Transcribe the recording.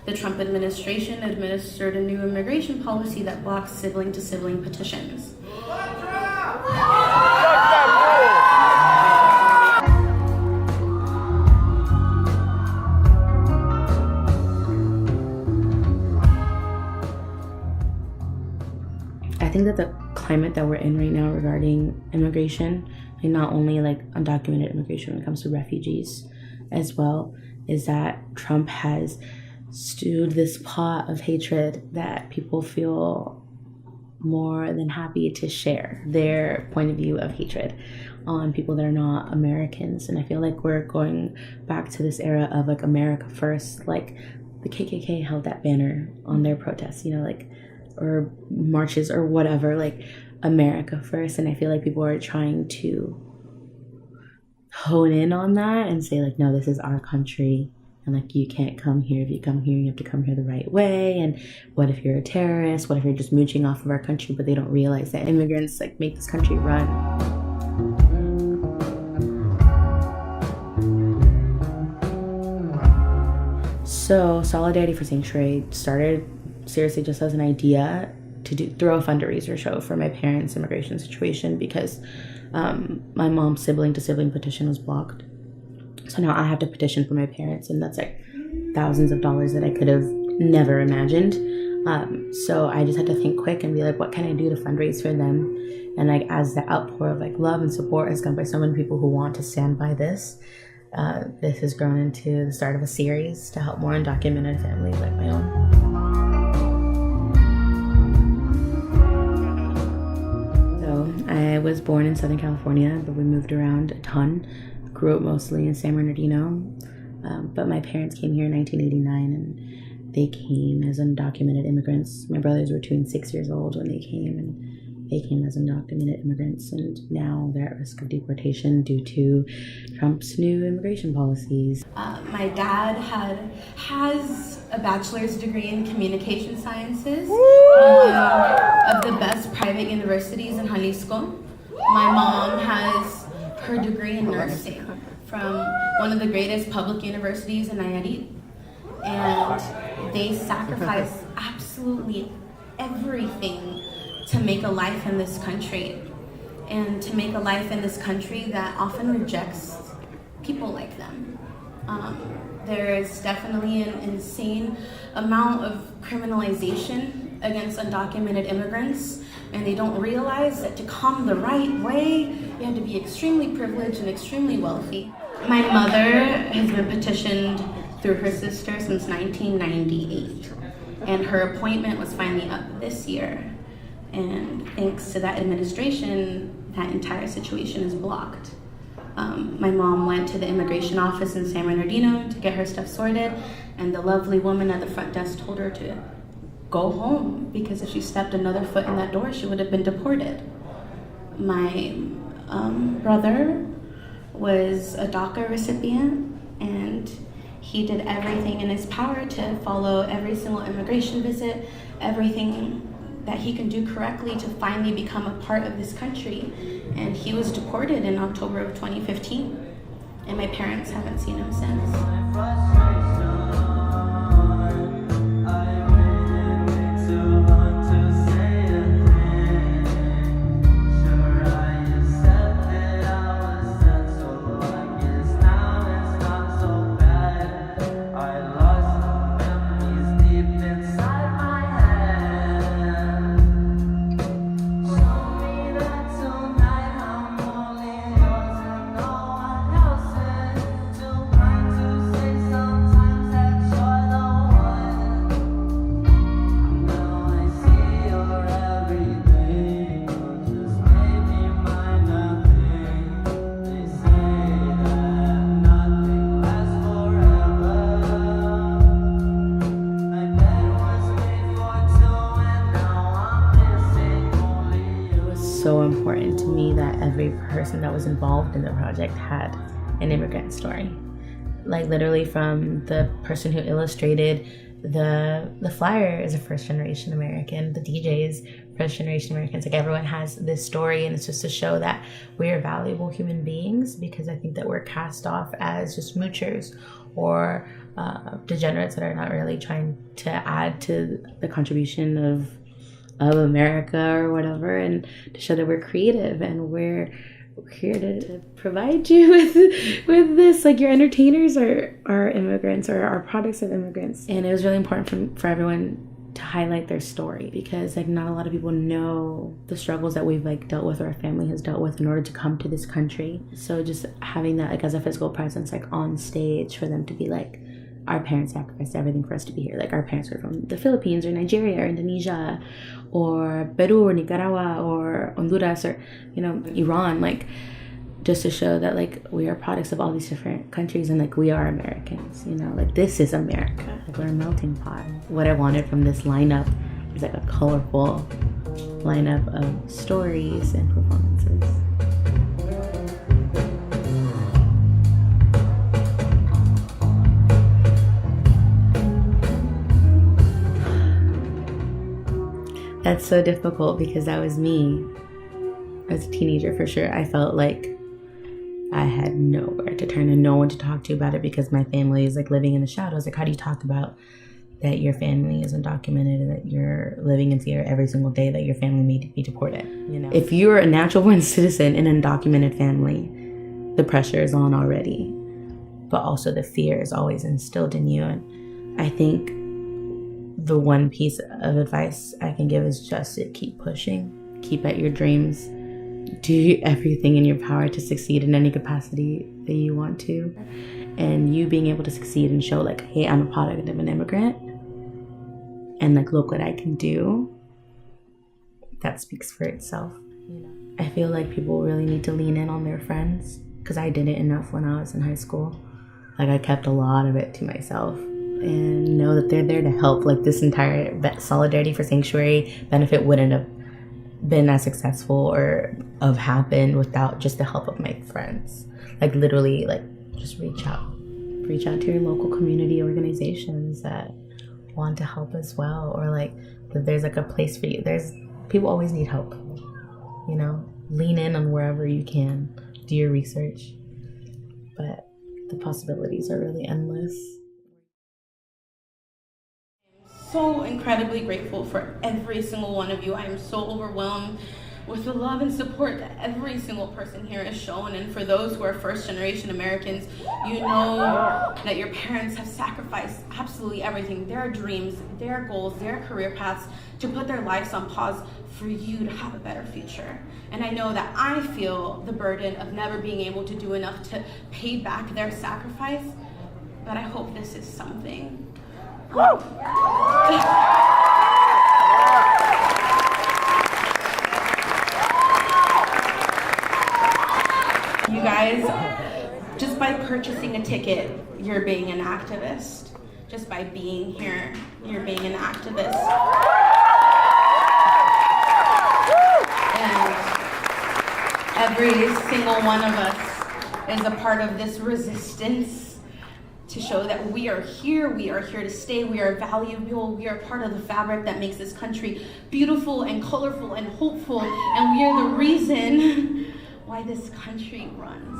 The Trump administration administered a new immigration policy that blocks sibling-to-sibling petitions. I think that the climate that we're in right now regarding immigration, and not only like undocumented immigration when it comes to refugees as well, is that Trump has stewed this pot of hatred that people feel more than happy to share their point of view of hatred on people that are not Americans. And I feel like we're going back to this era of like America first. Like the KKK held that banner on their protests, you know, like, or marches or whatever, like America first. And I feel like people are trying to hone in on that and say like, no, this is our country, and like you can't come here. If you come here, you have to come here the right way. And what if you're a terrorist? What if you're just mooching off of our country? But they don't realize that immigrants like make this country run. So Solidarity for Sanctuary started seriously just as an idea to throw a fundraiser show for my parents' immigration situation, because my mom's sibling-to-sibling petition was blocked. So now I have to petition for my parents, and that's like thousands of dollars that I could have never imagined. So I just had to think quick and be like, what can I do to fundraise for them? And like as the outpour of like love and support has come by so many people who want to stand by this, this has grown into the start of a series to help more undocumented families like my own. I was born in Southern California, but we moved around a ton. Grew up mostly in San Bernardino, but my parents came here in 1989, and they came as undocumented immigrants. My brothers were 2 and 6 years old when they came, and they came as undocumented immigrants, and now they're at risk of deportation due to Trump's new immigration policies. My dad has a bachelor's degree in communication sciences from one of the best private universities in Jalisco. My mom has her degree in nursing from one of the greatest public universities in Nayarit. And they sacrifice absolutely everything to make a life in this country, and to make a life in this country that often rejects people like them. There is definitely an insane amount of criminalization against undocumented immigrants, and they don't realize that to come the right way, you have to be extremely privileged and extremely wealthy. My mother has been petitioned through her sister since 1998, and her appointment was finally up this year. And thanks to that administration, that entire situation is blocked. My mom went to the immigration office in San Bernardino to get her stuff sorted, and the lovely woman at the front desk told her to go home, because if she stepped another foot in that door, she would have been deported. My brother was a DACA recipient, and he did everything in his power to follow every single immigration visit, everything that he can do correctly to finally become a part of this country. And he was deported in October of 2015, and my parents haven't seen him since. So important to me that every person that was involved in the project had an immigrant story. Like literally from the person who illustrated the flyer is a first generation American, the DJs first generation Americans. Like everyone has this story, and it's just to show that we are valuable human beings, because I think that we're cast off as just moochers or degenerates that are not really trying to add to the contribution of America or whatever, and to show that we're creative and we're here to provide you with this. Like, your entertainers are immigrants, or are products of immigrants. And it was really important for everyone to highlight their story, because like not a lot of people know the struggles that we've like dealt with, or our family has dealt with, in order to come to this country. So just having that like as a physical presence, like on stage, for them to be like, our parents sacrificed everything for us to be here. Like, our parents were from the Philippines or Nigeria or Indonesia or Peru or Nicaragua or Honduras or, you know, Iran. Like, just to show that like we are products of all these different countries, and like we are Americans, you know, like this is America. Like, we're a melting pot. What I wanted from this lineup is like a colorful lineup of stories and performances. That's so difficult, because that was me as a teenager, for sure. I felt like I had nowhere to turn and no one to talk to about it, because my family is like living in the shadows. Like, how do you talk about that your family is undocumented and that you're living in fear every single day that your family may be deported? You know, if you're a natural born citizen in an undocumented family, the pressure is on already, but also the fear is always instilled in you. And I think the one piece of advice I can give is just to keep pushing, keep at your dreams, do everything in your power to succeed in any capacity that you want to. And you being able to succeed and show like, hey, I'm a product of an immigrant, and like, look what I can do, that speaks for itself. You know, I feel like people really need to lean in on their friends, because I didn't enough when I was in high school. Like, I kept a lot of it to myself, and know that they're there to help. Like, this entire Solidarity for Sanctuary benefit wouldn't have been as successful or have happened without just the help of my friends. Like, literally, like, just reach out to your local community organizations that want to help as well, or like that there's like a place for you. There's people always need help, you know. Lean in on wherever you can, do your research, but the possibilities are really endless. So incredibly grateful for every single one of you. I am so overwhelmed with the love and support that every single person here has shown. And for those who are first generation Americans, you know that your parents have sacrificed absolutely everything, their dreams, their goals, their career paths, to put their lives on pause for you to have a better future. And I know that I feel the burden of never being able to do enough to pay back their sacrifice, but I hope this is something. You guys, just by purchasing a ticket, you're being an activist. Just by being here, you're being an activist. And every single one of us is a part of this resistance to show that we are here to stay, we are valuable, we are part of the fabric that makes this country beautiful and colorful and hopeful, and we are the reason why this country runs.